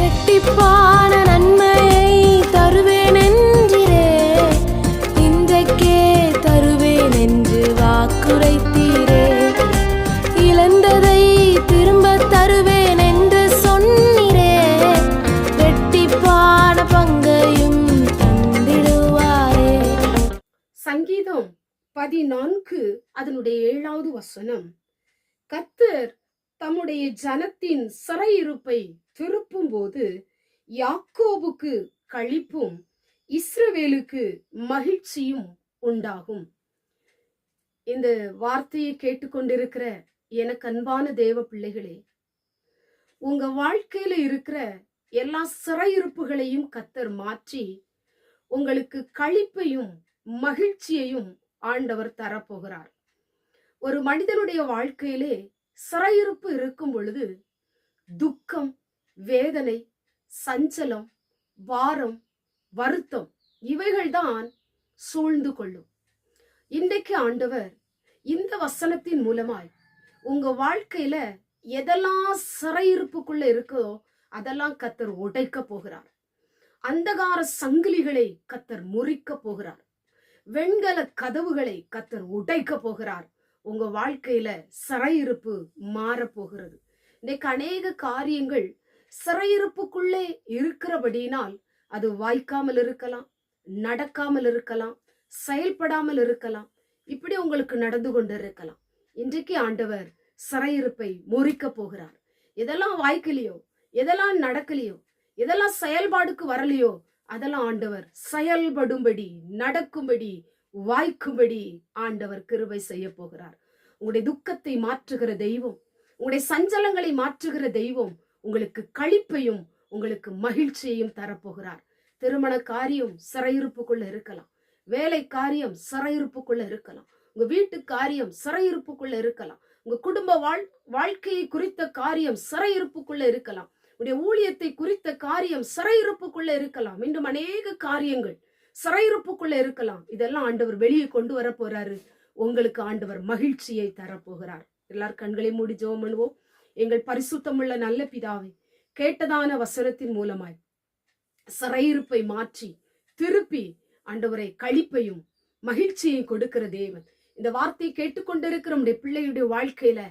இரட்டிப்பான நன்மையை தருவேன் என்றிரே, இன்றைக்கே தருவேன் என்று வாக்குரைத்தீரே. இழந்ததை திரும்ப தருவேன் என்று சொன்னீரே, இரட்டிப்பான பங்கையும் தந்திடுவாரே. சங்கீதம் 14 அதனுடைய 7வது வசனம். கர்த்தர் தம்முடைய ஜனத்தின் சிறையிருப்பை திருப்பும் போது யாக்கோபுக்கு களிப்பும் இஸ்ரவேலுக்கு மகிழ்ச்சியும் உண்டாகும். இந்த வார்த்தையை கேட்டுக்கொண்டிருக்கிற எனக்கு அன்பான தேவ பிள்ளைகளே, உங்க வாழ்க்கையில இருக்கிற எல்லா சிறையிருப்புகளையும் கர்த்தர் மாற்றி உங்களுக்கு களிப்பையும் மகிழ்ச்சியையும் ஆண்டவர் தரப்போகிறார். ஒரு மனிதனுடைய வாழ்க்கையிலே சிறையிருப்பு இருக்கும் பொழுது துக்கம், வேதனை, சஞ்சலம், வாரம், வருத்தம் இவைகள்தான் சூழ்ந்து கொள்ளும். இன்றைக்கு ஆண்டவர் இந்த வசனத்தின் மூலமாய் உங்க வாழ்க்கையில எதெல்லாம் சிறையிருப்புக்குள்ள இருக்கோ அதெல்லாம் கர்த்தர் உடைக்க போகிறார். அந்தகார சங்கிலிகளை கர்த்தர் முறிக்க போகிறார். வெண்கல கதவுகளை கர்த்தர் உடைக்க போகிறார். உங்க வாழ்க்கையில சிறையிருப்பு மாறப்போகிறது. இன்னைக்கு அநேக காரியங்கள் சிறையிருப்புக்குள்ளே இருக்கிறபடியினால் அது வாய்க்காமல் இருக்கலாம், நடக்காமல் இருக்கலாம், செயல்படாமல் இருக்கலாம். இப்படி உங்களுக்கு நடந்து கொண்டு இருக்கலாம். இன்றைக்கு ஆண்டவர் சிறையிருப்பை முறிக்க போகிறார். எதெல்லாம் வாய்க்கலையோ, எதெல்லாம் நடக்கலையோ, எதெல்லாம் செயல்பாடுக்கு வரலையோ அதெல்லாம் ஆண்டவர் செயல்படும்படி, நடக்கும்படி, வாய்க்கும்படி ஆண்டவர் கிருபை செய்ய போகிறார். உங்களுடைய துக்கத்தை மாற்றுகிற தெய்வம், உங்களுடைய சஞ்சலங்களை மாற்றுகிற தெய்வம் உங்களுக்கு களிப்பையும் உங்களுக்கு மகிழ்ச்சியையும் தரப்போகிறார். திருமண காரியம் சிறையிருப்புக்குள்ள இருக்கலாம், வேலை காரியம் சிறையிருப்புக்குள்ள இருக்கலாம், உங்க வீட்டு காரியம் சிறையிருப்புக்குள்ள இருக்கலாம், உங்க குடும்ப வாழ்க்கையை குறித்த காரியம் சிறையிருப்புக்குள்ள இருக்கலாம், உங்களுடைய ஊழியத்தை குறித்த காரியம் சிறையிருப்புக்குள்ள இருக்கலாம், இன்னும் அநேக காரியங்கள் சிறையிருப்புக்குள்ள இருக்கலாம். இதெல்லாம் ஆண்டவர் வெளியே கொண்டு வர போறாரு. உங்களுக்கு ஆண்டவர் மகிழ்ச்சியை தரப்போகிறார். எல்லாரும் கண்களை மூடி ஜெபம் பண்ணுவோம். எங்கள் பரிசுத்தமுள்ள நல்ல பிதாவே, கேட்டதான வசனத்தின் மூலமாய் சிறையிருப்பை மாற்றி திருப்பி ஆண்டவரை களிப்பையும் மகிழ்ச்சியையும் கொடுக்கிற தேவன், இந்த வார்த்தையை கேட்டுக்கொண்டிருக்கிற நம்முடைய பிள்ளையுடைய வாழ்க்கையில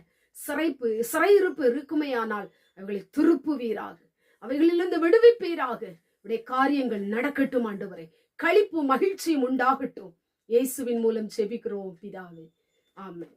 சிறையிருப்பு இருக்குமையானால் அவைகளை திருப்புவீராக, அவைகளிலிருந்து விடுவிப்பீராக. உடைய காரியங்கள் நடக்கட்டும் ஆண்டவரே, களிப்பு மகிழ்ச்சியும் உண்டாகட்டும். இயேசுவின் மூலம் ஜெபிக்கிறோம் பிதாவே, ஆமென்.